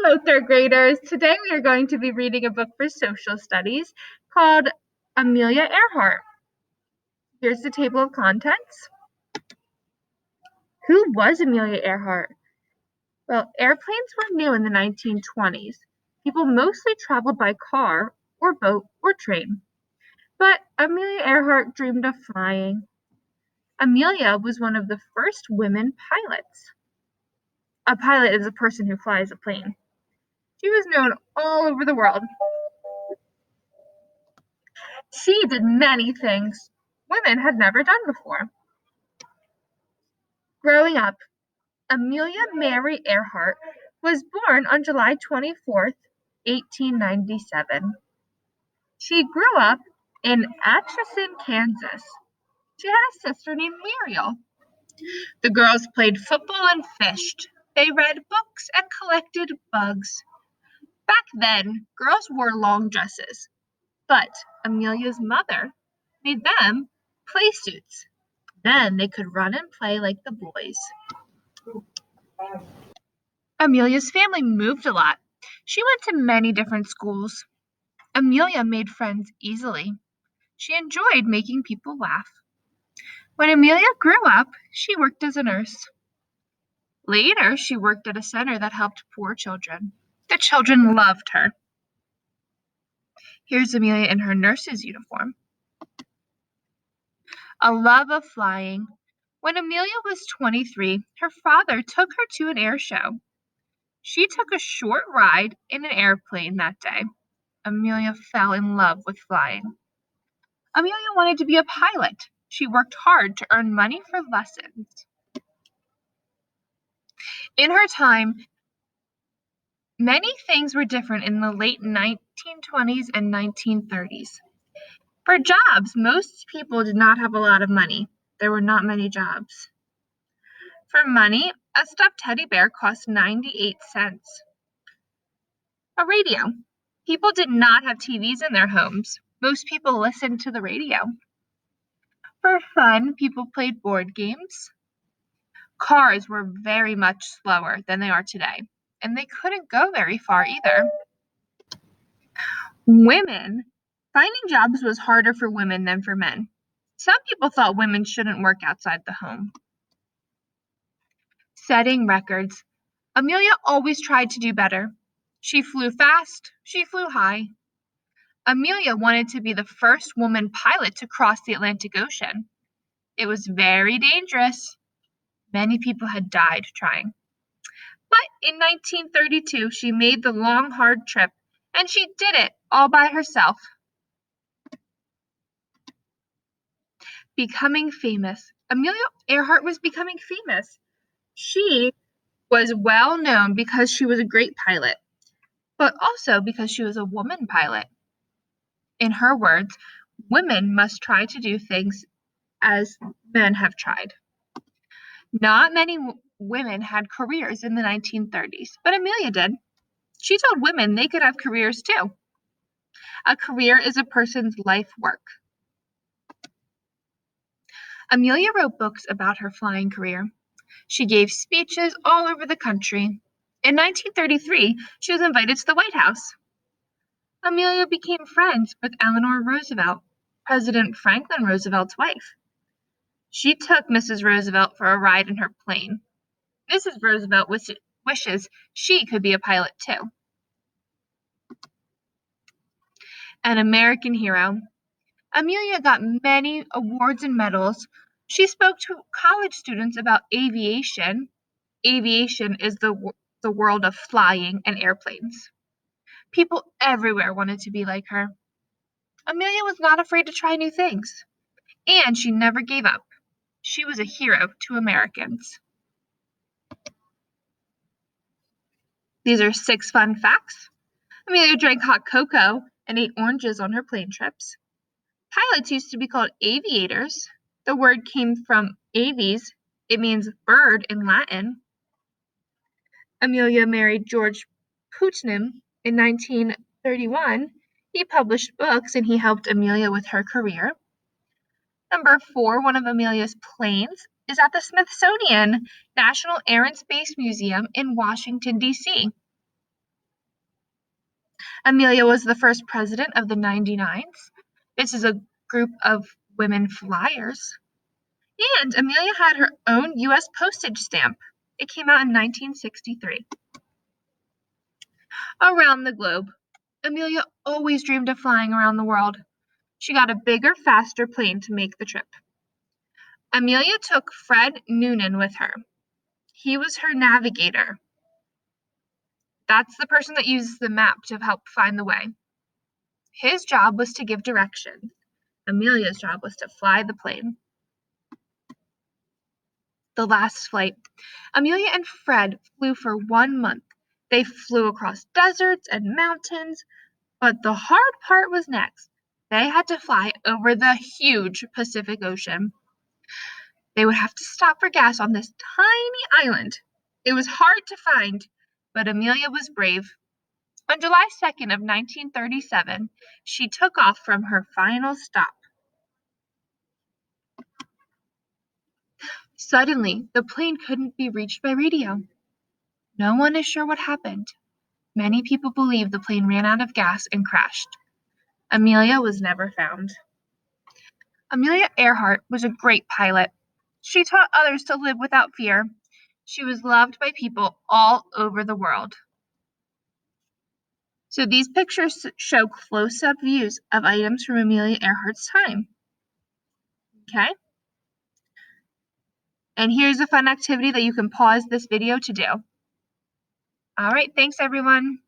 Hello, third graders. Today we are going to be reading a book for social studies called Amelia Earhart. Here's the table of contents. Who was Amelia Earhart? Well, airplanes were new in the 1920s. People mostly traveled by car or boat or train. But Amelia Earhart dreamed of flying. Amelia was one of the first women pilots. A pilot is a person who flies a plane. She was known all over the world. She did many things women had never done before. Growing up, Amelia Mary Earhart was born on July 24th, 1897. She grew up in Atchison, Kansas. She had a sister named Muriel. The girls played football and fished. They read books and collected bugs. Back then, girls wore long dresses, but Amelia's mother made them play suits. Then they could run and play like the boys. Amelia's family moved a lot. She went to many different schools. Amelia made friends easily. She enjoyed making people laugh. When Amelia grew up, she worked as a nurse. Later, she worked at a center that helped poor children. The children loved her. Here's Amelia in her nurse's uniform. A love of flying. When Amelia was 23, her father took her to an air show. She took a short ride in an airplane that day. Amelia fell in love with flying. Amelia wanted to be a pilot. She worked hard to earn money for lessons. In her time, many things were different in the late 1920s and 1930s. For jobs, most people did not have a lot of money. There were not many jobs. For money, a stuffed teddy bear cost 98 cents. A radio. People did not have TVs in their homes. Most people listened to the radio. For fun, people played board games. Cars were very much slower than they are today, and they couldn't go very far either. Women. Finding jobs was harder for women than for men. Some people thought women shouldn't work outside the home. Setting records. Amelia always tried to do better. She flew fast, she flew high. Amelia wanted to be the first woman pilot to cross the Atlantic Ocean. It was very dangerous. Many people had died trying. But in 1932, she made the long, hard trip, and she did it all by herself. Becoming famous. Amelia Earhart was becoming famous. She was well known because she was a great pilot, but also because she was a woman pilot. In her words, women must try to do things as men have tried. Not many women had careers in the 1930s, but Amelia did. She told women they could have careers too. A career is a person's life work. Amelia wrote books about her flying career. She gave speeches all over the country. In 1933, she was invited to the White House. Amelia became friends with Eleanor Roosevelt, President Franklin Roosevelt's wife. She took Mrs. Roosevelt for a ride in her plane. Mrs. Roosevelt wishes she could be a pilot too. An American hero. Amelia got many awards and medals. She spoke to college students about aviation. Aviation is the world of flying and airplanes. People everywhere wanted to be like her. Amelia was not afraid to try new things, and she never gave up. She was a hero to Americans. These are 6 fun facts. Amelia drank hot cocoa and ate oranges on her plane trips. Pilots used to be called aviators. The word came from aves. It means bird in Latin. Amelia married George Putnam in 1931. He published books and he helped Amelia with her career. Number 4, one of Amelia's planes is at the Smithsonian National Air and Space Museum in Washington, D.C. Amelia was the first president of the 99s. This is a group of women flyers. And Amelia had her own U.S. postage stamp. It came out in 1963. Around the globe. Amelia always dreamed of flying around the world. She got a bigger, faster plane to make the trip. Amelia took Fred Noonan with her. He was her navigator. That's the person that uses the map to help find the way. His job was to give directions. Amelia's job was to fly the plane. The last flight. Amelia and Fred flew for 1 month. They flew across deserts and mountains, but the hard part was next. They had to fly over the huge Pacific Ocean. They would have to stop for gas on this tiny island. It was hard to find, but Amelia was brave. On July 2nd of 1937, she took off from her final stop. Suddenly, the plane couldn't be reached by radio. No one is sure what happened. Many people believe the plane ran out of gas and crashed. Amelia was never found. Amelia Earhart was a great pilot. She taught others to live without fear. She was loved by people all over the world. So these pictures show close-up views of items from Amelia Earhart's time. Okay? And here's a fun activity that you can pause this video to do. All right, thanks everyone.